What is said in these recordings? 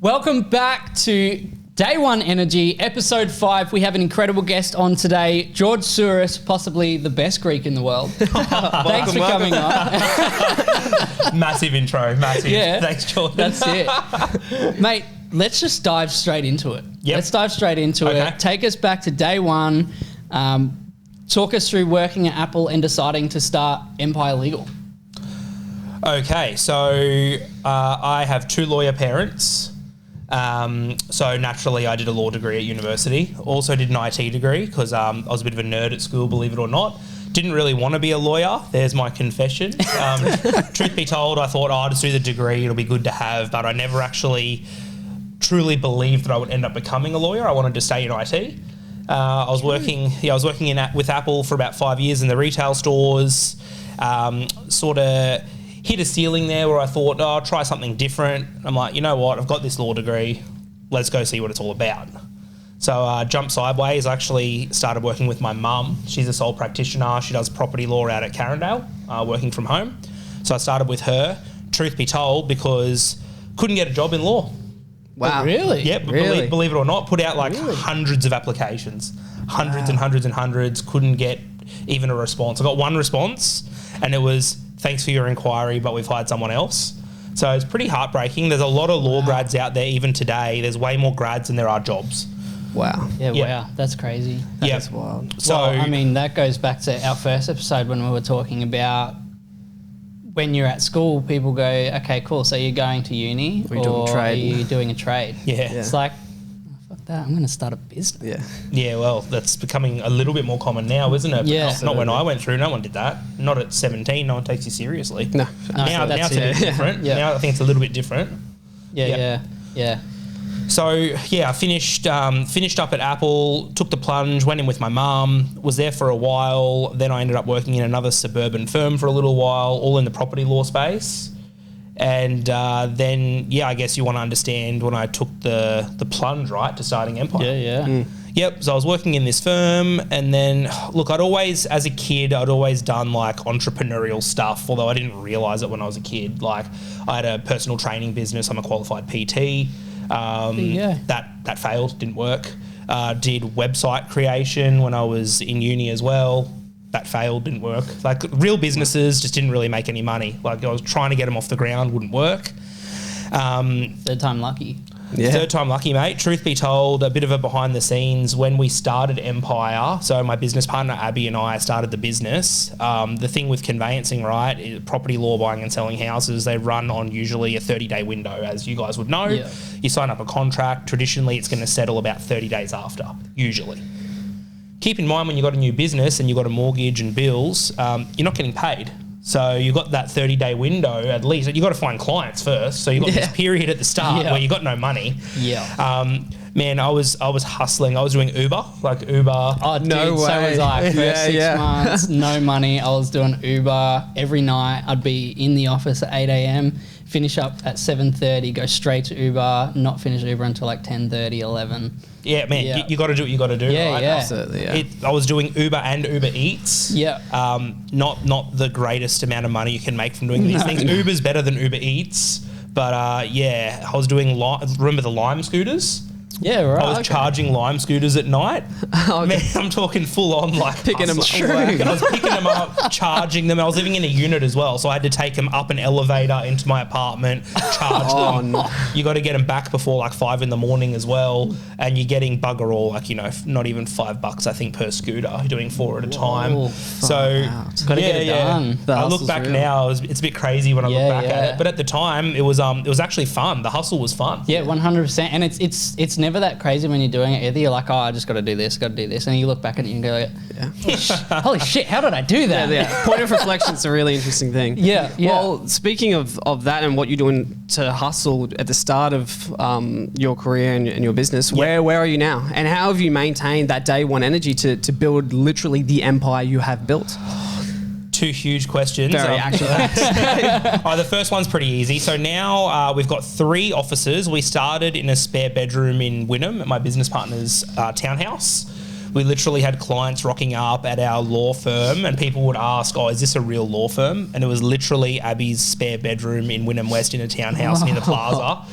Welcome back to Day One Energy, episode 5. We have an incredible guest on today, George Sourris, possibly the best Greek in the world. Thanks for coming on. Massive intro, massive. Yeah, thanks, Jordan. That's it. Mate, let's just dive straight into it. Yep. Let's dive straight into it. Take us back to day one. Talk us through working at Apple and deciding to start Empire Legal. Okay, so I have 2 lawyer parents. So naturally I did a law degree at university. Also did an IT degree because I was a bit of a nerd at school, believe it or not. Didn't really want to be a lawyer. There's my confession. Truth be told, I thought, I'll just do the degree. It'll be good to have. But I never actually truly believed that I would end up becoming a lawyer. I wanted to stay in IT. I was working with Apple for about 5 years in the retail stores. Sort of hit a ceiling there where I thought, I'll try something different. I'm like, you know what? I've got this law degree. Let's go see what it's all about. So jumped sideways. I actually started working with my mum. She's a sole practitioner. She does property law out at Carindale, working from home. So I started with her, truth be told, because couldn't get a job in law. Wow. Really? Yep. Really? Believe it or not, put out hundreds of applications, hundreds and hundreds and hundreds, couldn't get even a response. I got one response and it was, thanks for your inquiry, but we've hired someone else. So it's pretty heartbreaking. There's a lot of law grads out there even today. There's way more grads than there are jobs. Wow. Yeah, wow. That's crazy. That's wild. So, well, I mean, that goes back to our first episode when we were talking about when you're at school, people go, okay, cool, so you're going to uni or are you doing a trade? Yeah. It's like, oh, fuck that, I'm going to start a business. Yeah. Yeah, well, that's becoming a little bit more common now, isn't it? Yeah. Not when I went through. No one did that. Not at 17. No one takes you seriously. No. Now it's a bit different. Yeah. Now I think it's a little bit different. Yeah. So yeah, I finished up at Apple, took the plunge, went in with my mum, was there for a while. Then I ended up working in another suburban firm for a little while, all in the property law space. And then, I guess you want to understand when I took the plunge, right, to starting Empire. Yeah. Yep, so I was working in this firm, and then, look, as a kid, I'd always done, like, entrepreneurial stuff, although I didn't realise it when I was a kid. Like, I had a personal training business. I'm a qualified PT. That failed, didn't work. Did website creation when I was in uni as well. That failed, didn't work. Like, real businesses just didn't really make any money. Like, I was trying to get them off the ground, wouldn't work. Third time lucky. Yeah. Third time lucky, mate. Truth be told, a bit of a behind the scenes, when we started Empire, so my business partner Abby and I started the business. The thing with conveyancing, right, is property law, buying and selling houses, they run on usually a 30-day window, as you guys would know. Yeah. You sign up a contract. Traditionally, it's going to settle about 30 days after, usually. Keep in mind when you've got a new business and you've got a mortgage and bills, you're not getting paid. So you've got that 30-day window at least. You've got to find clients first. So you've got this period at the start where you got no money. Yeah. Man, I was hustling. I was doing Uber. Oh, dude, No way. So was I. First 6 months, no money. I was doing Uber every night. I'd be in the office at 8 a.m, finish up at 7:30, go straight to Uber, not finish Uber until like 10:30, 11. Yeah, man, Yeah. you got to do what you got to do, Yeah, right? yeah. Absolutely, yeah. I was doing Uber and Uber Eats. Yeah. Not the greatest amount of money you can make from doing these things. Uber's better than Uber Eats, but I was doing, remember the Lime scooters? Yeah, right. I was charging Lime scooters at night. Man, I'm talking full on, like, Picking them up. I was picking them up, charging them. I was living in a unit as well, so I had to take them up an elevator into my apartment, charge them. No. You got to get them back before like 5 a.m. as well, and you're getting bugger all, like, not even $5 I think per scooter. You're doing 4 at a time. Whoa. So Gotta get it done. The I look hustle's back real. now, it's a bit crazy when I look back at it, but at the time it was actually fun. The hustle was fun. Yeah, 100%. And it's never that crazy when you're doing it either. You're like, I just got to do this, and you look back at it and you go, holy shit, how did I do that? Yeah. Point of reflection is a really interesting thing. Yeah. Well, speaking of that and what you're doing to hustle at the start of your career and your business, where are you now? And how have you maintained that day one energy to build literally the empire you have built? Two huge questions. Very action-packed. The first one's pretty easy. So now we've got 3 offices. We started in a spare bedroom in Wynnum at my business partner's townhouse. We literally had clients rocking up at our law firm and people would ask, is this a real law firm? And it was literally Abby's spare bedroom in Wynnum West in a townhouse near the plaza.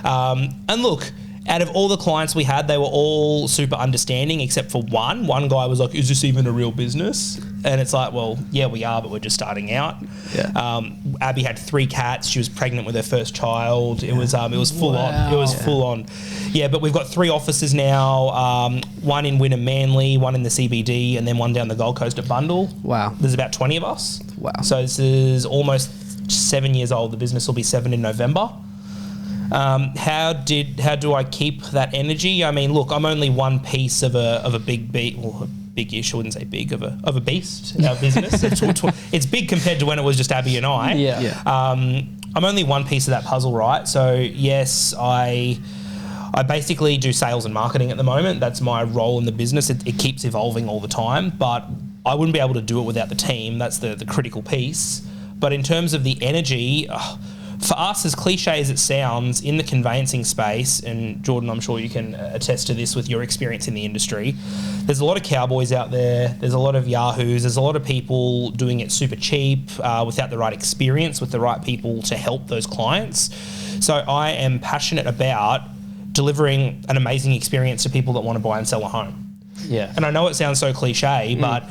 And look, out of all the clients we had, they were all super understanding except for one. One guy was like, is this even a real business? And it's like, well, yeah, we are, but we're just starting out. Yeah. Abby had 3 cats. She was pregnant with her first child. It was full on. It was full on. Yeah, but we've got 3 offices now, one in Wynnum Manly, one in the CBD, and then one down the Gold Coast at Bundle. Wow. There's about 20 of us. Wow. So this is almost 7 years old. The business will be 7 in November. How do I keep that energy? I mean, look, I'm only one piece of a big beat. Well, big-ish, I wouldn't say big, of a beast, our business. It's big compared to when it was just Abby and I. Yeah. I'm only one piece of that puzzle, right? So yes, I basically do sales and marketing at the moment. That's my role in the business. It keeps evolving all the time, but I wouldn't be able to do it without the team. That's the critical piece. But in terms of the energy, for us, as cliche as it sounds, in the conveyancing space, and Jordan, I'm sure you can attest to this with your experience in the industry, there's a lot of cowboys out there, there's a lot of yahoos, there's a lot of people doing it super cheap without the right experience, with the right people to help those clients. So I am passionate about delivering an amazing experience to people that want to buy and sell a home. Yeah. And I know it sounds so cliche, but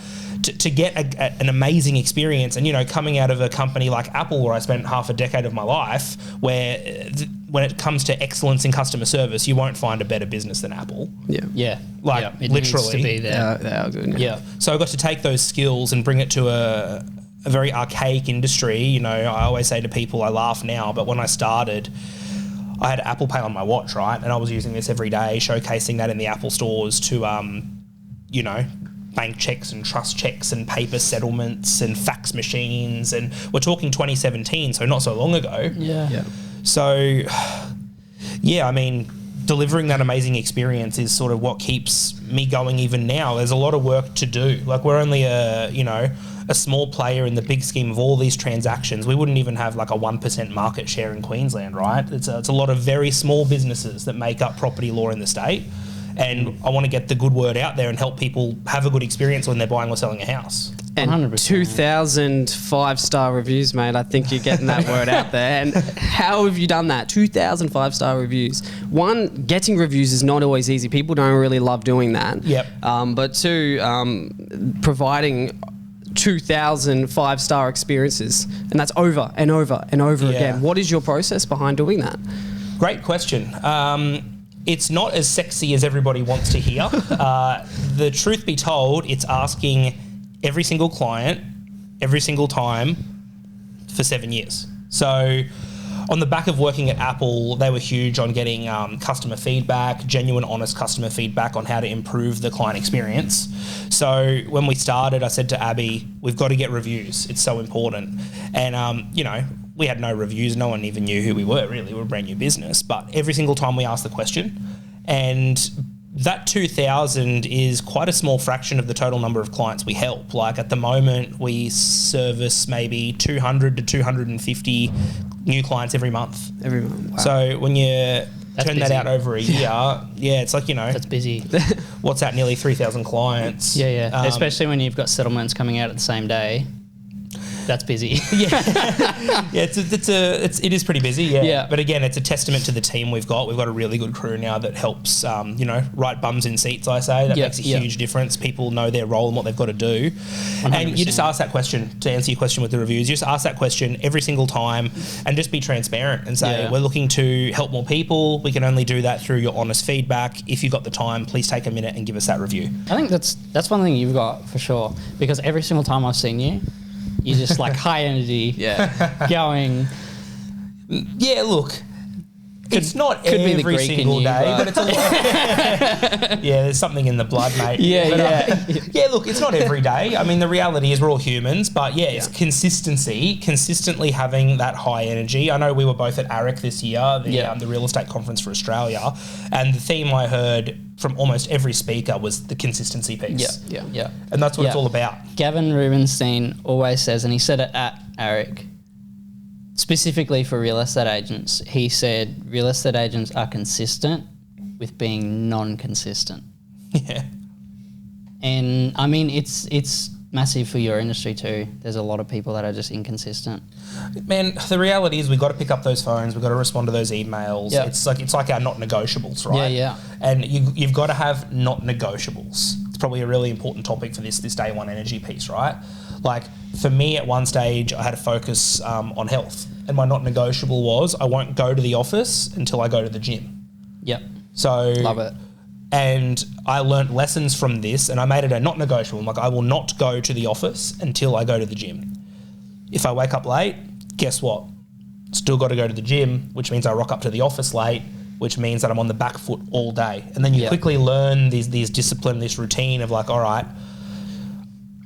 to get an amazing experience, and, you know, coming out of a company like Apple, where I spent half a decade of my life, where when it comes to excellence in customer service, you won't find a better business than Apple. Yeah. Yeah. Like, yeah. It literally. needs to be there. They are good. Yeah. So I got to take those skills and bring it to a very archaic industry. You know, I always say to people, I laugh now, but when I started, I had Apple Pay on my watch, right? And I was using this every day, showcasing that in the Apple stores to, you know, bank checks and trust checks and paper settlements and fax machines. And we're talking 2017, so not so long ago. Yeah. So, yeah, I mean, delivering that amazing experience is sort of what keeps me going even now. There's a lot of work to do. Like, we're only a small player in the big scheme of all these transactions. We wouldn't even have like a 1% market share in Queensland, right? It's a lot of very small businesses that make up property law in the state. And I want to get the good word out there and help people have a good experience when they're buying or selling a house. And 100%. 2,000 5-star reviews, mate. I think you're getting that word out there. And how have you done that? 2,000 5-star reviews. One, getting reviews is not always easy. People don't really love doing that. Yep. But 2, providing 2,000 5-star experiences, and that's over and over and over again. What is your process behind doing that? Great question. It's not as sexy as everybody wants to hear. The truth be told, it's asking every single client, every single time for 7 years. So on the back of working at Apple, they were huge on getting customer feedback, genuine, honest customer feedback on how to improve the client experience. So when we started, I said to Abby, we've got to get reviews. It's so important. And, you know, we had no reviews. No one even knew who we were, really. We were a brand new business. But every single time we asked the question, and that 2,000 is quite a small fraction of the total number of clients we help. Like, at the moment, we service maybe 200 to 250 new clients every month. Every month. Wow. So when you turn busy. that out over a year, it's like, you know, That's busy. what's that, nearly 3,000 clients. Yeah. Especially when you've got settlements coming out at the same day. That's busy. It is pretty busy. Yeah. But again, it's a testament to the team we've got. We've got a really good crew now that helps, right bums in seats, I say. That makes a huge difference. People know their role and what they've got to do. 100%. And you just ask that question, to answer your question with the reviews, you just ask that question every single time and just be transparent and say, we're looking to help more people. We can only do that through your honest feedback. If you've got the time, please take a minute and give us that review. I think that's one thing you've got for sure, because every single time I've seen you, you're just like high energy, going. Yeah, look, it's not could be the every Greek in single you, day, but it's a lot. Yeah, there's something in the blood, mate. Yeah, look, it's not every day. I mean, the reality is we're all humans, but it's consistently having that high energy. I know we were both at ARIC this year, the real estate conference for Australia, and the theme I heard from almost every speaker was the consistency piece. Yeah. And that's what it's all about. Gavin Rubenstein always says, and he said it at ARIC, specifically for real estate agents, he said real estate agents are consistent with being non-consistent. Yeah. And I mean, it's massive for your industry too. There's a lot of people that are just inconsistent. Man, the reality is we've got to pick up those phones. We've got to respond to those emails. Yep. It's like our not negotiables, right? Yeah. And you've got to have not negotiables. It's probably a really important topic for this day one energy piece, right? Like for me at one stage, I had a focus on health, and my not negotiable was I won't go to the office until I go to the gym. Yep. So love it. And I learnt lessons from this, and I made it a not negotiable. I'm like, I will not go to the office until I go to the gym. If I wake up late, guess what? Still got to go to the gym, which means I rock up to the office late, which means that I'm on the back foot all day. And then you quickly learn these discipline, this routine of like, all right,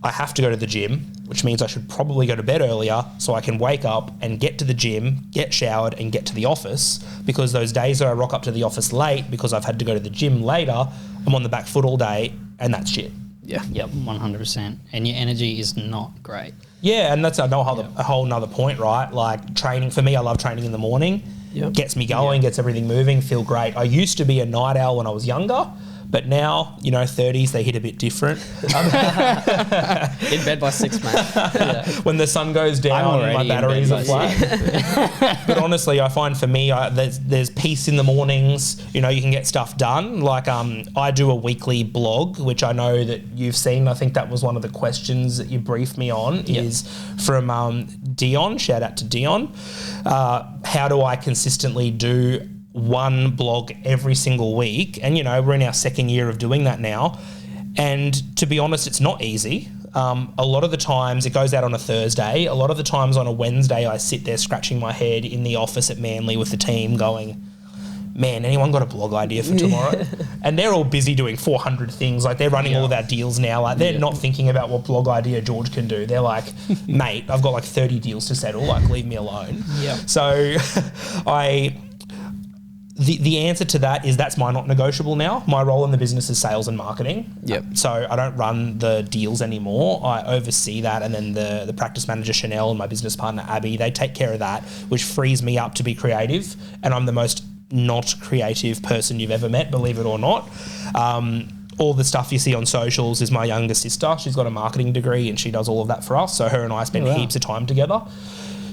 I have to go to the gym, which means I should probably go to bed earlier so I can wake up and get to the gym, get showered and get to the office, because those days that I rock up to the office late because I've had to go to the gym later, I'm on the back foot all day, and that's shit. Yeah. Yep, 100%. And your energy is not great. Yeah, and that's a whole nother point, right? Like training, for me, I love training in the morning. Yep. Gets me going, gets everything moving, feel great. I used to be a night owl when I was younger, but now, 30s, they hit a bit different. In bed by 6, mate. Yeah. When the sun goes down, my batteries are flat. But honestly, I find for me, there's peace in the mornings. You can get stuff done. Like I do a weekly blog, which I know that you've seen. I think that was one of the questions that you briefed me on, is from Dion. Shout out to Dion. How do I consistently do one blog every single week? And we're in our second year of doing that now, and to be honest, it's not easy. A lot of the times it goes out on a Thursday. A lot of the times on a Wednesday I sit there scratching my head in the office at Manly with the team going, man, anyone got a blog idea for tomorrow? And they're all busy doing 400 things. Like they're running all of our deals now. Like they're not thinking about what blog idea George can do. They're like, mate, I've got like 30 deals to settle. Like leave me alone. So The answer to that is that's my not negotiable now. My role in the business is sales and marketing. So I don't run the deals anymore. I oversee that, and then the practice manager Chanel and my business partner Abby, they take care of that, which frees me up to be creative. And I'm the most not creative person you've ever met, believe it or not. All the stuff you see on socials is my younger sister. She's got a marketing degree and she does all of that for us. So her and I spend heaps of time together.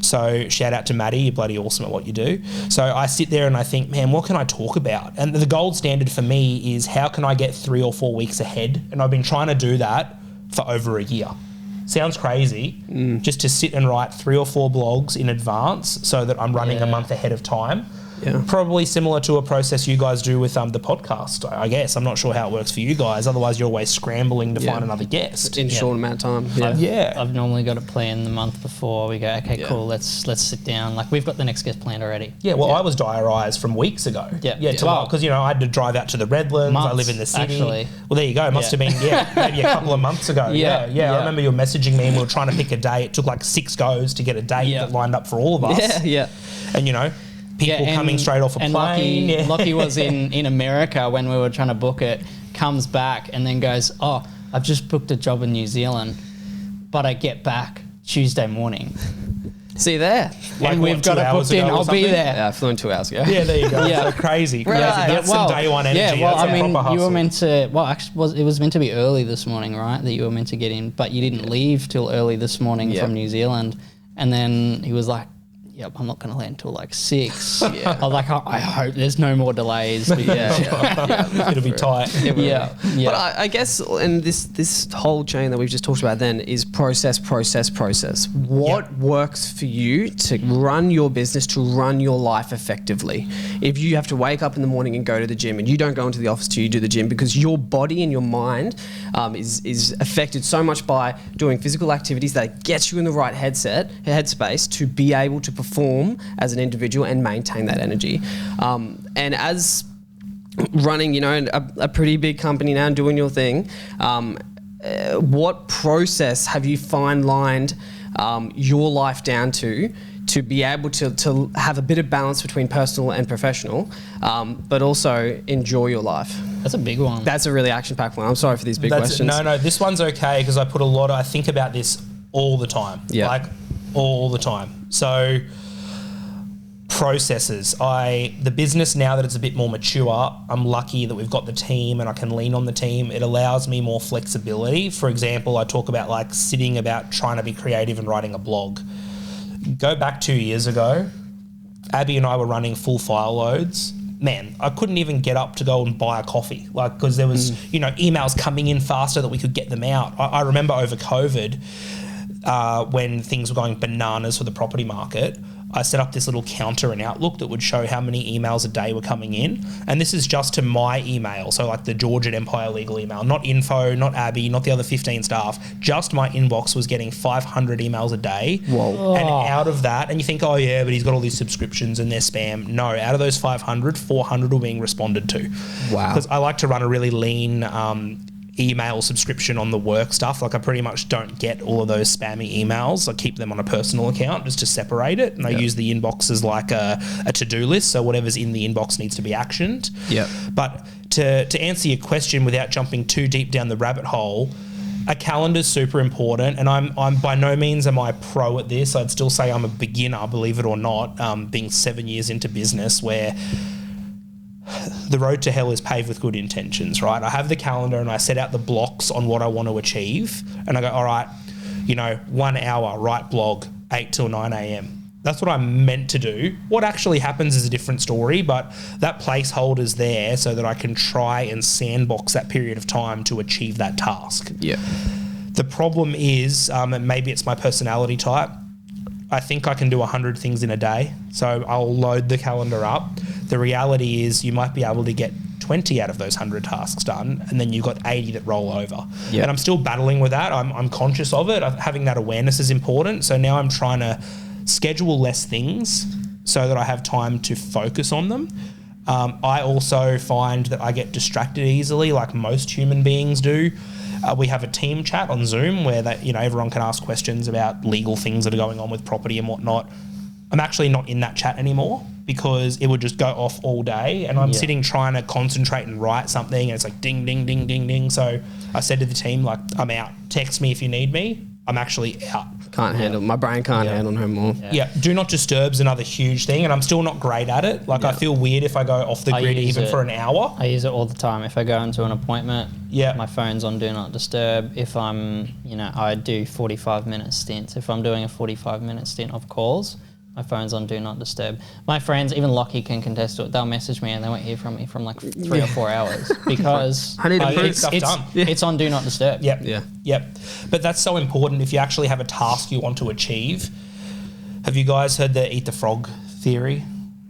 So shout out to Maddie, you're bloody awesome at what you do. So I sit there and I think, man, what can I talk about? And the gold standard for me is how can I get 3 or 4 weeks ahead? And I've been trying to do that for over a year. Sounds crazy, just to sit and write 3 or 4 blogs in advance so that I'm running a month ahead of time. Probably similar to a process you guys do with the podcast, I guess. I'm not sure how it works for you guys. Otherwise, you're always scrambling to find another guest. In a short amount of time. I've normally got a plan the month before. We go, okay, cool, let's sit down. Like we've got the next guest planned already. I was diarised from weeks ago. Because I had to drive out to the Redlands. I live in the city. Actually. Well, there you go. It must have been maybe a couple of months ago. I remember you were messaging me and we were trying to pick a day. It took like 6 goes to get a date that lined up for all of us. And people coming straight off a plane. Lockie was in America when we were trying to book it, comes back and then goes, oh, I've just booked a job in New Zealand, but I get back Tuesday morning. See you there. Like and we've got it booked in. I'll be there. Yeah, I flew in 2 hours ago. Yeah, there you go. So crazy. That's some day one energy. Yeah, well, you were meant to. Well, actually, it was meant to be early this morning, right? That you were meant to get in, but you didn't leave till early this morning from New Zealand. And then he was like, yep, I'm not going to land until like 6. I was like, I hope there's no more delays. But it'll be tight. But I guess, and this whole chain that we've just talked about then is process. What works for you to run your business, to run your life effectively? If you have to wake up in the morning and go to the gym, and you don't go into the office till you do the gym, because your body and your mind is affected so much by doing physical activities that gets you in the right headspace to be able to perform as an individual and maintain that energy. And as running, a pretty big company now and doing your thing, what process have you fine-lined your life down to be able to have a bit of balance between personal and professional, but also enjoy your life? That's a big one. That's a really action-packed one. I'm sorry for these big questions. No, this one's okay because I think about this all the time. Like all the time. So processes. The business, now that it's a bit more mature, I'm lucky that we've got the team and I can lean on the team. It allows me more flexibility. For example, I talk about like sitting about trying to be creative and writing a blog. Go back 2 years ago, Abby and I were running full file loads. Man, I couldn't even get up to go and buy a coffee, like, because there was, emails coming in faster that we could get them out. I remember over COVID, when things were going bananas for the property market, I set up this little counter in Outlook that would show how many emails a day were coming in. And this is just to my email. So like the George at Empire Legal email, not info, not Abby, not the other 15 staff. Just my inbox was getting 500 emails a day. Whoa. And out of that, and you think, oh yeah, but he's got all these subscriptions and they're spam. No, out of those 500, 400 were being responded to. Wow. Because I like to run a really lean email subscription on the work stuff. Like I pretty much don't get all of those spammy emails. I keep them on a personal account just to separate it, and I use the inbox as like a to-do list, so whatever's in the inbox needs to be actioned. Yeah. But to answer your question without jumping too deep down the rabbit hole, a calendar's super important, and I'm by no means am I pro at this. I'd still say I'm a beginner, believe it or not, being 7 years into business, where the road to hell is paved with good intentions, right? I have the calendar and I set out the blocks on what I want to achieve, and I go, all right, 1 hour, write blog, 8 till 9 a.m. That's what I'm meant to do. What actually happens is a different story, but that placeholder's there so that I can try and sandbox that period of time to achieve that task. Yeah. The problem is, and maybe it's my personality type, I think I can do 100 things in a day. So I'll load the calendar up. The reality is you might be able to get 20 out of those 100 tasks done, and then you've got 80 that roll over. Yep. And I'm still battling with that. I'm conscious of it. Having that awareness is important. So now I'm trying to schedule less things so that I have time to focus on them. I also find that I get distracted easily, like most human beings do. We have a team chat on Zoom where everyone can ask questions about legal things that are going on with property and whatnot. I'm actually not in that chat anymore because it would just go off all day, and I'm sitting trying to concentrate and write something, and it's like ding, ding, ding, ding, ding. So I said to the team, like, I'm out. Text me if you need me. I'm actually out. Can't handle, my brain can't handle no more. Yeah. Do not disturb's another huge thing, and I'm still not great at it. Like I feel weird if I go off the grid even for an hour. I use it all the time. If I go into an appointment, my phone's on do not disturb. If I'm, I do 45-minute stints. If I'm doing a 45-minute stint of calls, my phone's on do not disturb. My friends, even Lockie can contest to it. They'll message me and they won't hear from me from like 3 or 4 hours because I need to put stuff done. It's on do not disturb. Yep. But that's so important if you actually have a task you want to achieve. Have you guys heard the eat the frog theory?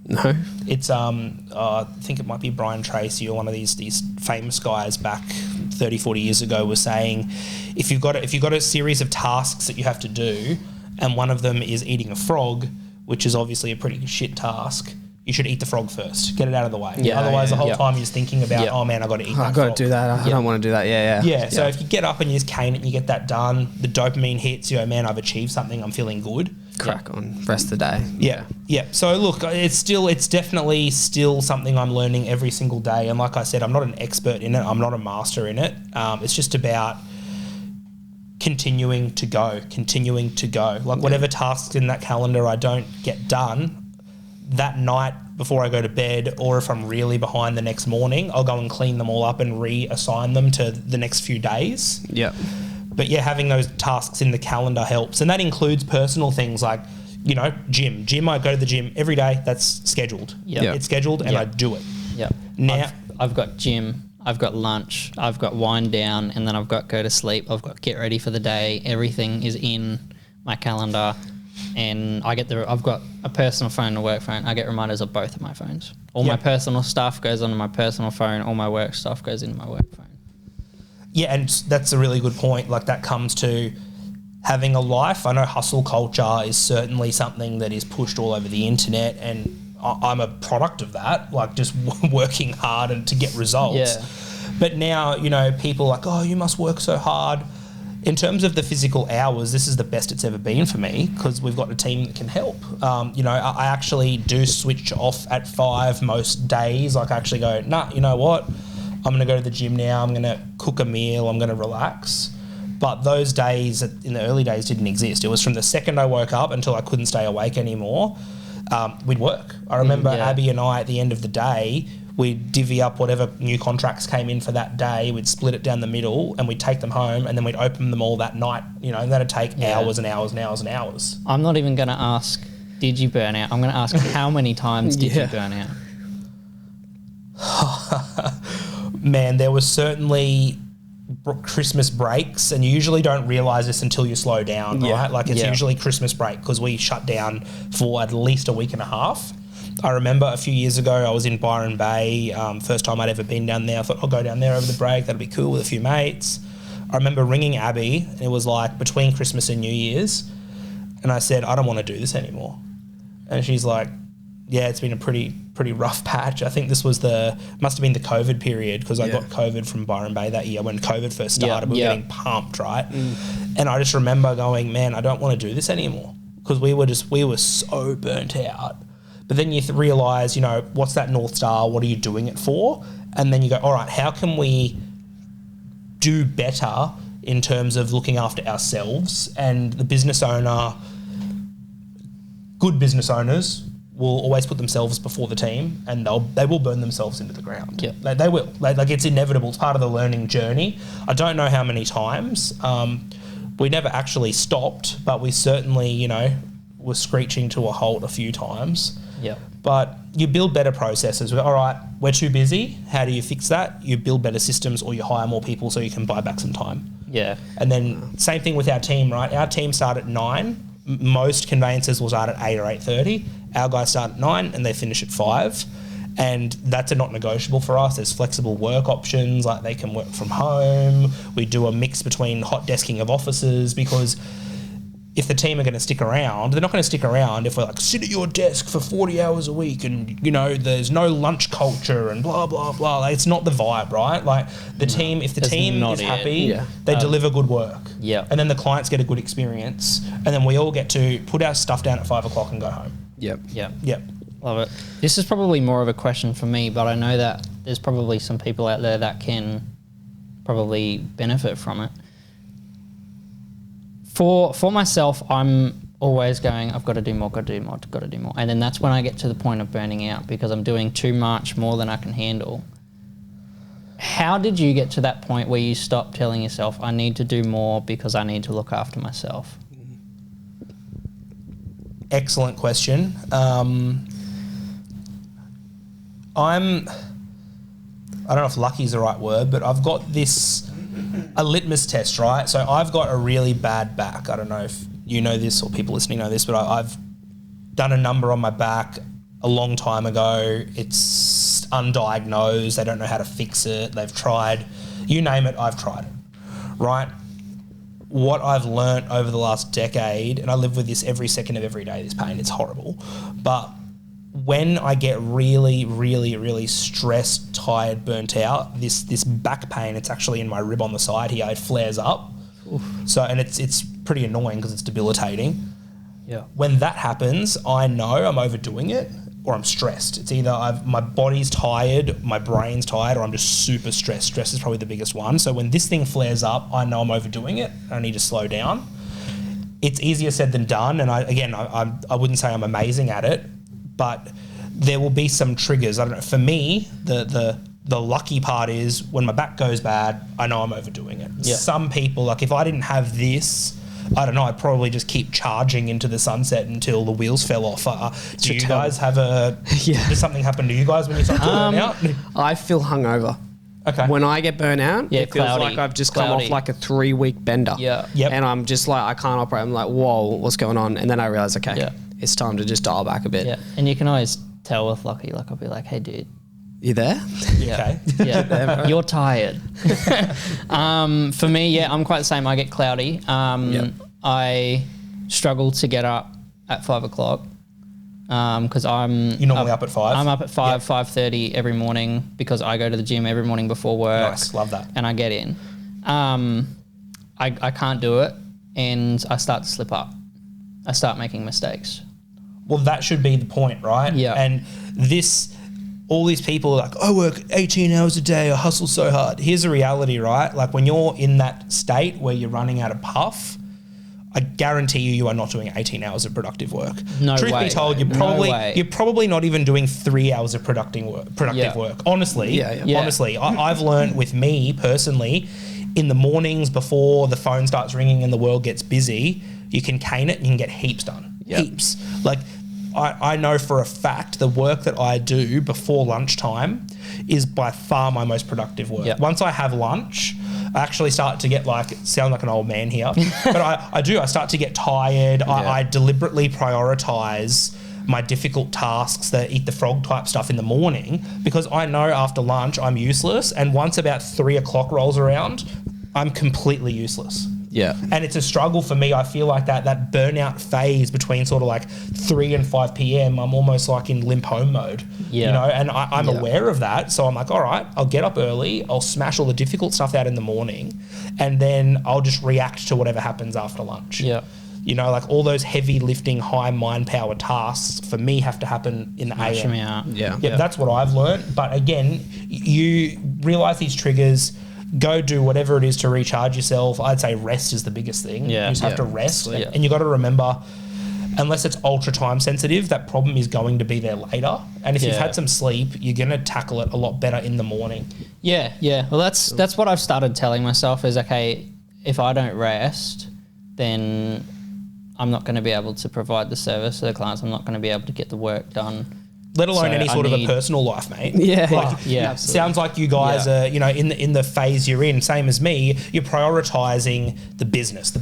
No. It's I think it might be Brian Tracy or one of these famous guys back 30, 40 years ago was saying if you've got a series of tasks that you have to do, and one of them is eating a frog, which is obviously a pretty shit task, you should eat the frog first. Get it out of the way. Otherwise, the whole time you're just thinking about, oh man, I've got to eat that I've got to do that. I don't want to do that. Yeah. So if you get up and you just cane it and you get that done, the dopamine hits, you go, man, I've achieved something. I'm feeling good. Crack on. Rest of the day. Yeah. So look, it's definitely still something I'm learning every single day. And like I said, I'm not an expert in it. I'm not a master in it. It's just about continuing to go. Like whatever tasks in that calendar I don't get done, that night before I go to bed, or if I'm really behind the next morning, I'll go and clean them all up and reassign them to the next few days. Yeah. But having those tasks in the calendar helps. And that includes personal things like, gym. I go to the gym every day. That's scheduled. It's scheduled and I do it. Now I've got gym. I've got lunch, I've got wind down, and then I've got go to sleep. I've got get ready for the day. Everything is in my calendar, and I've got a personal phone and a work phone. I get reminders of both of my phones. All my personal stuff goes onto my personal phone. All my work stuff goes into my work phone. Yeah, and that's a really good point. Like that comes to having a life. I know hustle culture is certainly something that is pushed all over the internet, and I'm a product of that, like just working hard and to get results. Yeah. But now, people are like, oh, you must work so hard. In terms of the physical hours, this is the best it's ever been for me because we've got a team that can help. I actually do switch off at 5 most days. Like I actually go, nah, you know what? I'm going to go to the gym now. I'm going to cook a meal. I'm going to relax. But those days in the early days didn't exist. It was from the second I woke up until I couldn't stay awake anymore. we'd work. I remember yeah. Abby and I, at the end of the day, we'd divvy up whatever new contracts came in for that day. We'd split it down the middle and we'd take them home and then we'd open them all that night. You know, and that'd take hours and hours and hours and hours. I'm not even going to ask, did you burn out? I'm going to ask, how many times did you burn out? Man, there was certainly Christmas breaks, and you usually don't realise this until you slow down, right? Like it's usually Christmas break because we shut down for at least a week and a half. I remember a few years ago I was in Byron Bay, first time I'd ever been down there. I thought I'll go down there over the break, that'll be cool with a few mates. I remember ringing Abby, and it was like between Christmas and New Year's, and I said, I don't want to do this anymore. And she's like, yeah, it's been a pretty rough patch. I think this was must have been the COVID period, because I got COVID from Byron Bay that year when COVID first started. We were getting pumped, right? And I just remember going, man, I don't want to do this anymore, because we were so burnt out. But then you realise, you know, what's that North Star? What are you doing it for? And then you go, all right, how can we do better in terms of looking after ourselves? And the business owner, good business owners, will always put themselves before the team, and they will burn themselves into the ground. Yeah. They will. Like it's inevitable. It's part of the learning journey. I don't know how many times. We never actually stopped, but we certainly, you know, were screeching to a halt a few times. Yeah. But you build better processes. All right, we're too busy. How do you fix that? You build better systems, or you hire more people so you can buy back some time. Yeah. And then same thing with our team, right? Our team start at 9. Most conveyancers will start at 8 or 8:30. Our guys start at 9 and they finish at 5. And that's a not negotiable for us. There's flexible work options, like they can work from home. We do a mix between hot desking of offices, because if the team are going to stick around, they're not going to stick around if we're like, sit at your desk for 40 hours a week and, you know, there's no lunch culture and blah, blah, blah. Like, it's not the vibe, right? Like the team, if the team is happy, they deliver good work. Yeah. And then the clients get a good experience. And then we all get to put our stuff down at 5 o'clock and go home. Yep. Love it. This is probably more of a question for me, but I know that there's probably some people out there that can probably benefit from it. For myself, I'm always going, I've got to do more, got to do more, got to do more. And then that's when I get to the point of burning out, because I'm doing too much, more than I can handle. How did you get to that point where you stop telling yourself, I need to do more because I need to look after myself? Excellent question. I don't know if lucky is the right word, but I've got a litmus test, right? So I've got a really bad back. I don't know if you know this or people listening know this, but I've done a number on my back a long time ago. It's undiagnosed. They don't know how to fix it. They've tried, you name it, I've tried it, right? What I've learnt over the last decade, and I live with this every second of every day, this pain, it's horrible. But when I get really, really, really stressed, tired, burnt out, this back pain, it's actually in my rib on the side here, it flares up. Oof. So, and it's pretty annoying because it's debilitating. Yeah. When that happens, I know I'm overdoing it or I'm stressed. It's either my body's tired, my brain's tired, or I'm just super stressed. Stress is probably the biggest one. So when this thing flares up, I know I'm overdoing it. I need to slow down. It's easier said than done. And I wouldn't say I'm amazing at it, but there will be some triggers. I don't know. For me, the lucky part is when my back goes bad, I know I'm overdoing it. Yeah. Some people, like if I didn't have this, I don't know, I'd probably just keep charging into the sunset until the wheels fell off. Do you guys have does something happen to you guys when you start to burn out? I feel hungover. Okay. When I get burnt out, it feels cloudy, like I've just come off like a 3-week bender. Yeah. Yep. And I'm just like, I can't operate. I'm like, whoa, what's going on? And then I realize, okay, it's time to just dial back a bit. Yeah. And you can always tell with Lucky, like I'll be like, hey dude. You there? Yeah. Okay. Yeah. You're tired. For me, I'm quite the same. I get cloudy. I struggle to get up at 5 o'clock because You're normally up at 5? I'm up at 5:30 every morning because I go to the gym every morning before work. Nice, love that. And I get in. I can't do it, and I start to slip up. I start making mistakes. Well, that should be the point, right? Yeah. And all these people are like, I work 18 hours a day, I hustle so hard. Here's the reality, right? Like when you're in that state where you're running out of puff, I guarantee you are not doing 18 hours of productive work. No Truth way, be told, mate. you're probably not even doing 3 hours of productive work. Honestly, honestly, I've learned with me personally, in the mornings before the phone starts ringing and the world gets busy, you can cane it and you can get heaps done. Heaps. Like, I know for a fact the work that I do before lunchtime is by far my most productive work. Yep. Once I have lunch, I actually start to get sound like an old man here, but I start to get tired. I deliberately prioritize my difficult tasks, the eat the frog type stuff in the morning, because I know after lunch I'm useless. And once about 3 o'clock rolls around, I'm completely useless. Yeah. And it's a struggle for me. I feel like that burnout phase between sort of like 3 and 5 p.m, I'm almost like in limp home mode, you know, and I'm aware of that. So I'm like, all right, I'll get up early. I'll smash all the difficult stuff out in the morning, and then I'll just react to whatever happens after lunch. Yeah. You know, like all those heavy lifting, high mind power tasks for me have to happen in the AM. Yeah. That's what I've learned. But again, you realize these triggers, go do whatever it is to recharge yourself. I'd say rest is the biggest thing. Yeah. You just have to rest. Yeah. And you got to remember, unless it's ultra time sensitive, that problem is going to be there later. And if you've had some sleep, you're going to tackle it a lot better in the morning. Yeah. Well, that's what I've started telling myself is, okay, if I don't rest, then I'm not going to be able to provide the service to the clients. I'm not going to be able to get the work done. Let alone So any sort of a need- personal life, mate. Yeah. Sounds like you guys are, you know, in the phase you're in, same as me, you're prioritizing the business.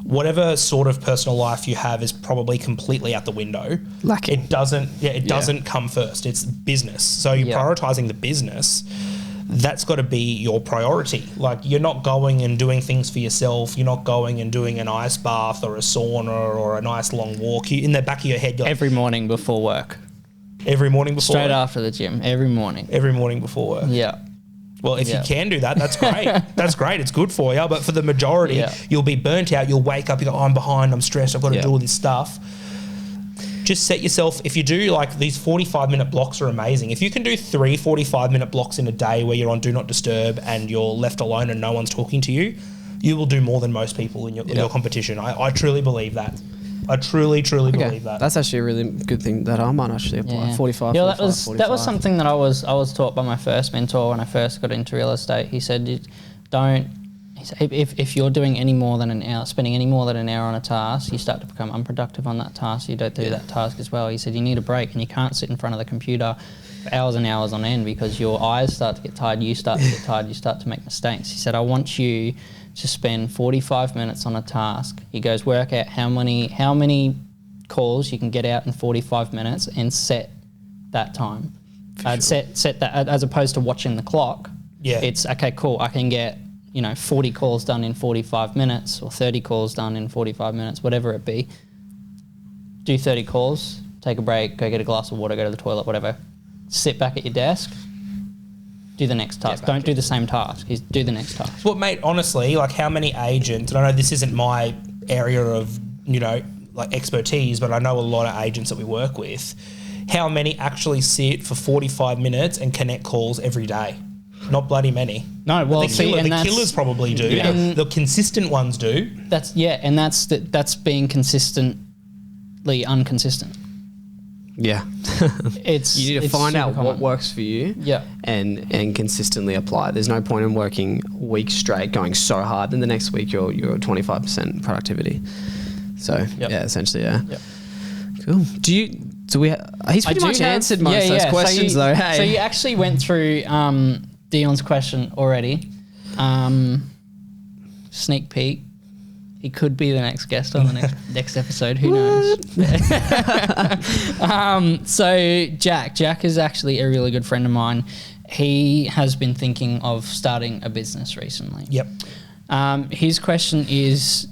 Whatever sort of personal life you have is probably completely out the window. Lacking. It doesn't come first. It's business. So you're prioritizing the business. That's got to be your priority. Like, you're not going and doing things for yourself. You're not going and doing an ice bath or a sauna or a nice long walk. In the back of your head, you're Every morning before work. every morning before Straight work. after the gym. Every morning. Every morning before work. Yeah. Well, if you can do that, that's great. That's great. It's good for you. But for the majority, you'll be burnt out. You'll wake up, you go, oh, I'm behind, I'm stressed, I've got to do all this stuff. Just set yourself, if you do like these 45-minute blocks are amazing. If you can do 3 45-minute blocks in a day where you're on Do Not Disturb and you're left alone and no one's talking to you, you will do more than most people in your competition. I truly believe that. I truly believe that. That's actually a really good thing that I might actually apply. 45, Yeah, 45, that was something that I was taught by my first mentor when I first got into real estate. He said, if you're doing any more than an hour, spending any more than an hour on a task, you start to become unproductive on that task. You don't do that task as well. He said you need a break, and you can't sit in front of the computer for hours and hours on end because your eyes start to get tired, you start to get tired, you start to make mistakes. He said, I want you to spend 45 minutes on a task. He goes, work out how many calls you can get out in 45 minutes and set that time. Set that, as opposed to watching the clock. Yeah. It's, okay, cool, I can get 40 calls done in 45 minutes or 30 calls done in 45 minutes, whatever it be. Do 30 calls, take a break, go get a glass of water, go to the toilet, whatever. Sit back at your desk, do the next task. Don't do the same task. Do the next task. Well, mate, honestly, like how many agents, and I know this isn't my area of, like expertise, but I know a lot of agents that we work with, how many actually sit for 45 minutes and connect calls every day? Not bloody many. No, well, the killers probably do. Yeah. The consistent ones do. That's being consistently inconsistent. Yeah. You need to find out what works for you and consistently apply it. There's no point in working weeks straight, going so hard, then the next week you're at 25% productivity. So, essentially. Yep. Cool. He's pretty much answered most of those questions though. So you actually went through Dion's question already. Sneak peek. He could be the next guest on the next episode. Who knows? So Jack is actually a really good friend of mine. He has been thinking of starting a business recently. Yep. His question is,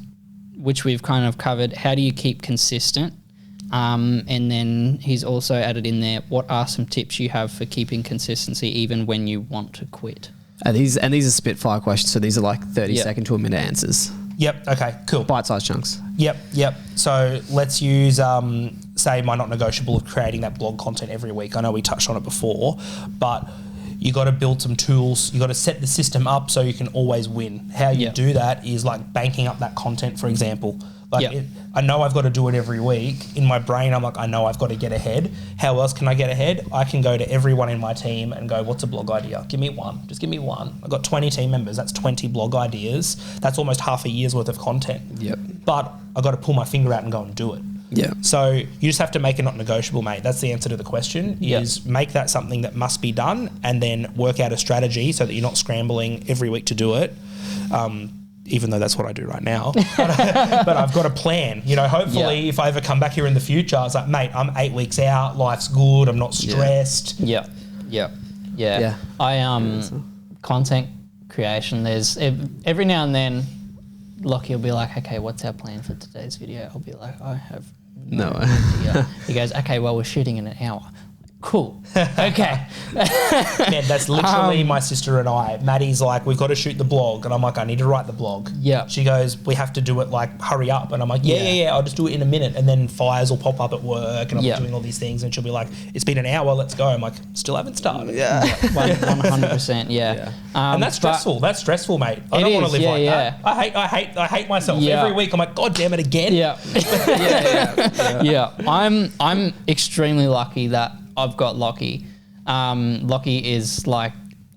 which we've kind of covered, how do you keep consistent? And then he's also added in there, what are some tips you have for keeping consistency even when you want to quit? And these are spitfire questions, so these are like 30-second to a minute answers. Yep. Okay, cool. Bite-sized chunks. Yep. So let's use, say, my not negotiable of creating that blog content every week. I know we touched on it before, but you got to build some tools. You got to set the system up so you can always win. How you do that is like banking up that content, for example. Like I know I've got to do it every week. In my brain, I'm like, I know I've got to get ahead. How else can I get ahead? I can go to everyone in my team and go, what's a blog idea? Give me one. Just give me one. I've got 20 team members. That's 20 blog ideas. That's almost half a year's worth of content. Yep. But I've got to pull my finger out and go and do it. Yeah. So you just have to make it not negotiable, mate. That's the answer to the question, is make that something that must be done and then work out a strategy so that you're not scrambling every week to do it. Even though that's what I do right now. But I've got a plan. You know, hopefully if I ever come back here in the future, I was like, mate, I'm 8 weeks out, life's good, I'm not stressed. Yeah. I content creation, there's every now and then Lockie will be like, okay, what's our plan for today's video? I'll be like, I have no idea. He goes, okay, well, we're shooting in an hour. Cool. Okay. Man, that's literally my sister and I. Maddie's like, we've got to shoot the blog. And I'm like, I need to write the blog. Yeah. She goes, we have to do it, like, hurry up. And I'm like, yeah, I'll just do it in a minute. And then fires will pop up at work and I'll be doing all these things. And she'll be like, it's been an hour, let's go. I'm like, still haven't started. Yeah. 100%, yeah. And that's stressful. That's stressful, mate. I don't want to live like that. I hate myself. Every week I'm like, God damn it again. Yeah. I'm extremely lucky that I've got Lockie. Lockie is like,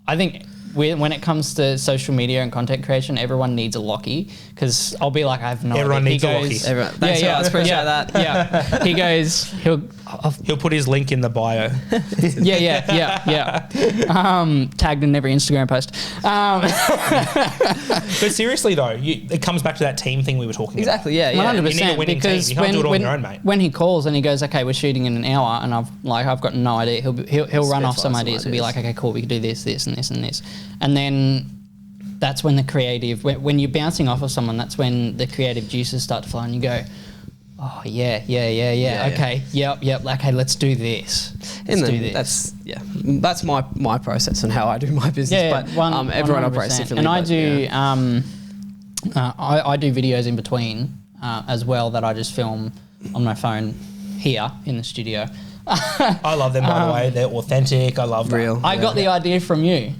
I think when it comes to social media and content creation, everyone needs a Lockie because I'll be like, I have no idea. Everyone needs a Lockie. Thanks, guys. Appreciate that. Yeah. He goes, he'll put his link in the bio. Yeah. Tagged in every Instagram post. But seriously though, it comes back to that team thing we were talking about. 100%. You need a winning team. You can't do it on your own, mate. When he calls and he goes, okay, we're shooting in an hour, and I've got no idea. He'll run off some ideas. He'll be like, okay, cool, we can do this, and this, and this, and then that's when the creative. When you're bouncing off of someone, that's when the creative juices start to flow, and you go, oh yeah. Okay, yep. Okay, let's do this. That's my process and how I do my business. Yeah, but everyone operates differently. And I do I do videos in between as well that I just film on my phone here in the studio. I love them, by the way. They're authentic. I love them. Real. I got the idea from you.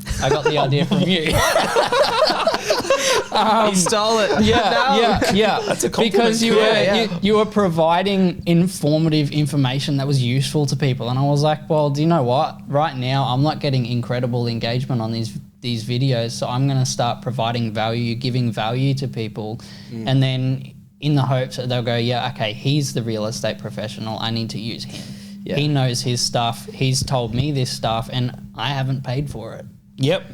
He stole it. Yeah. That's a compliment. Because you were providing informative information that was useful to people, and I was like, well, do you know what? Right now, I'm not getting incredible engagement on these videos, so I'm going to start providing value, giving value to people, and then in the hopes that they'll go, yeah, okay, he's the real estate professional. I need to use him. Yeah. He knows his stuff. He's told me this stuff, and I haven't paid for it. Yep.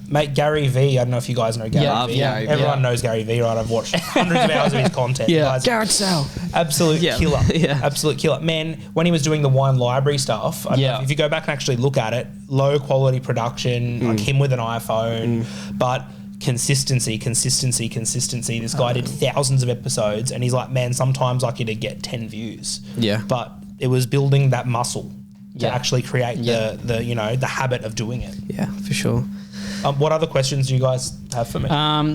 Mate, Gary V. I don't know if you guys know Gary V. Everyone knows Gary V, right? I've watched hundreds of hours of his content. Garrett Sell. Absolute killer. Absolute killer. Man, when he was doing the wine library stuff, if you go back and actually look at it, low quality production, like him with an iPhone, but consistency. This guy did thousands of episodes, and he's like, man, sometimes I could get 10 views. Yeah. But it was building that muscle to actually create the habit of doing it. Yeah, for sure. What other questions do you guys have for me?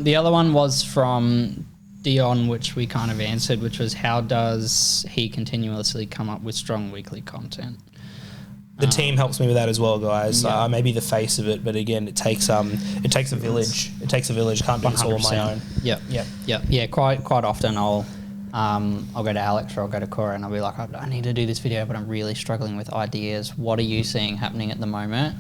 The other one was from Dion, which we kind of answered, which was, how does he continuously come up with strong weekly content? The team helps me with that as well, guys. I may be the face of it, but again, it takes a village. It takes a village. Can't do this all on my own. Yeah. Quite often I'll go to Alex or I'll go to Cora and I'll be like, I need to do this video, but I'm really struggling with ideas. What are you seeing happening at the moment?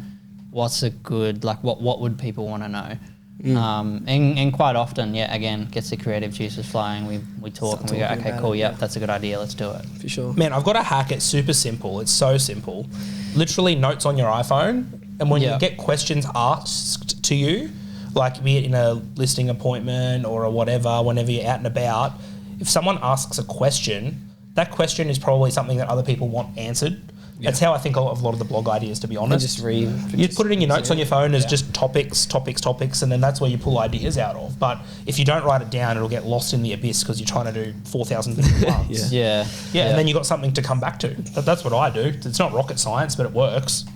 What's a good, like, what would people want to know? And quite often, again, gets the creative juices flowing. We talk and we go, okay, cool, that's a good idea, let's do it. For sure. Man, I've got a hack. It's super simple. It's so simple. Literally notes on your iPhone, and when you get questions asked to you, like be it in a listing appointment or a whatever, whenever you're out and about, if someone asks a question, that question is probably something that other people want answered. That's how I think of a lot of the blog ideas, to be honest. You put it in your notes on your phone as just topics, and then that's where you pull ideas out of. But if you don't write it down, it'll get lost in the abyss because you're trying to do 4,000 things at once. Yeah, and then you've got something to come back to. That's what I do. It's not rocket science, but it works.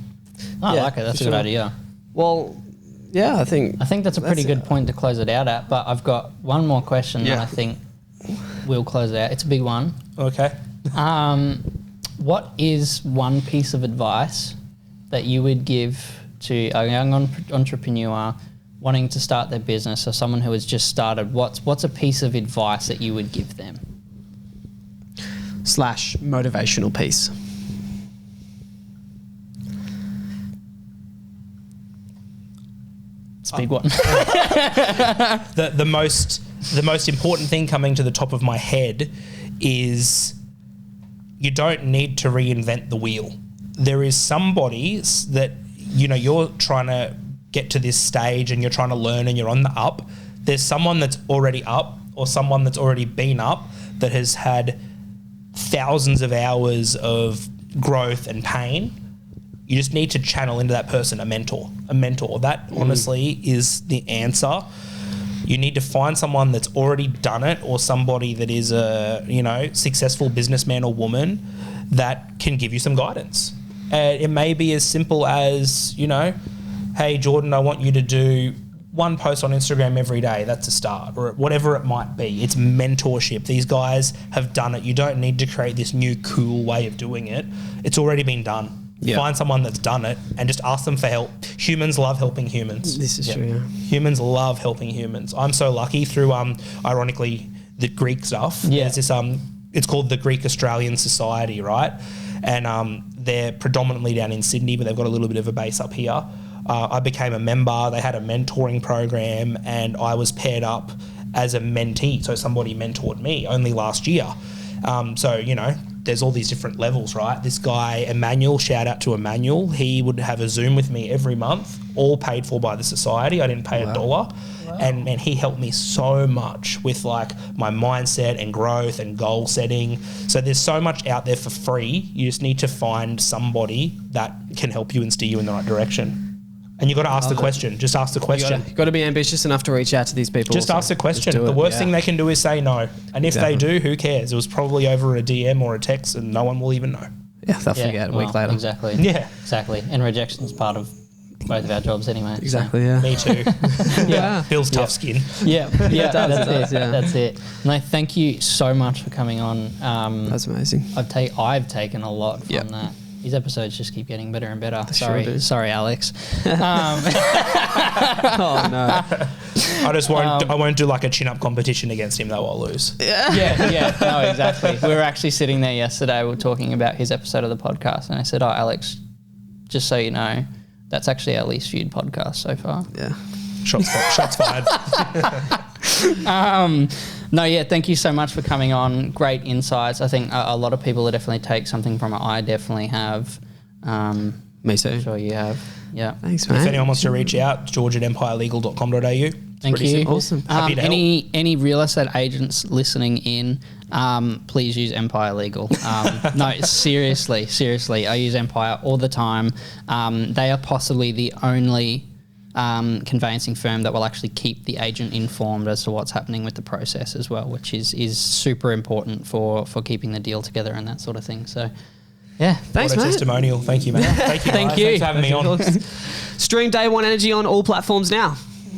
I like it. That's a good idea. Well, yeah, I think that's a pretty good point to close it out at. But I've got one more question that I think we'll close it out. It's a big one. Okay. What is one piece of advice that you would give to a young entrepreneur wanting to start their business, or someone who has just started, what's a piece of advice that you would give them? / motivational piece. It's a big one. The most important thing coming to the top of my head is you don't need to reinvent the wheel. There is somebody that, you know, you're trying to get to this stage and you're trying to learn and you're on the up. There's someone that's already up, or someone that's already been up, that has had thousands of hours of growth and pain. You just need to channel into that person a mentor. That honestly is the answer. You need to find someone that's already done it, or somebody that is a, you know, successful businessman or woman that can give you some guidance. It may be as simple as, you know, hey, Jordan, I want you to do one post on Instagram every day. That's a start, or whatever it might be. It's mentorship. These guys have done it. You don't need to create this new cool way of doing it. It's already been done. Yeah. Find someone that's done it and just ask them for help. Humans love helping humans. This is true, yeah. Humans love helping humans. I'm so lucky through, ironically, the Greek stuff. Yeah. There's this, it's called the Greek Australian Society, right? And they're predominantly down in Sydney, but they've got a little bit of a base up here. I became a member. They had a mentoring program, and I was paired up as a mentee. So somebody mentored me only last year. So, you know, there's all these different levels, right? This guy, Emmanuel, shout out to Emmanuel. He would have a Zoom with me every month, all paid for by the society. I didn't pay $1. Wow. And he helped me so much with like my mindset and growth and goal setting. So there's so much out there for free. You just need to find somebody that can help you and steer you in the right direction. And you've got to ask the question. Just ask the question. You've got to be ambitious enough to reach out to these people. Just ask the question. The worst thing they can do is say no. And if they do, who cares? It was probably over a DM or a text, and no one will even know. Yeah, they'll forget a week later. Exactly. Yeah. Exactly. And rejection's part of both of our jobs anyway. Exactly, yeah. Me too. Yeah. Bill's tough skin. Yeah. That's it. No, thank you so much for coming on. That's amazing. I've taken a lot from that. These episodes just keep getting better and better. Sorry, Alex. Oh no! I won't do like a chin-up competition against him though. I'll lose. Yeah. No, exactly. We were actually sitting there yesterday. We were talking about his episode of the podcast, and I said, "Oh, Alex, just so you know, that's actually our least viewed podcast so far." Yeah. Shots fired. Thank you so much for coming on. Great insights. I think a lot of people will definitely take something from it. I definitely have. Me too. I'm sure you have. Yeah. Thanks, man. If anyone wants to reach out, george@empirelegal.com.au. Thank you. Awesome. Happy to help. Any real estate agents listening in, please use Empire Legal. No, seriously. I use Empire all the time. They are possibly the only conveyancing firm that will actually keep the agent informed as to what's happening with the process as well, which is super important for keeping the deal together and that sort of thing. So, yeah. Thanks, what a mate. testimonial. Thank you, man. Thank you. Thank you. Thanks for having me on. Stream Day One Energy on all platforms now.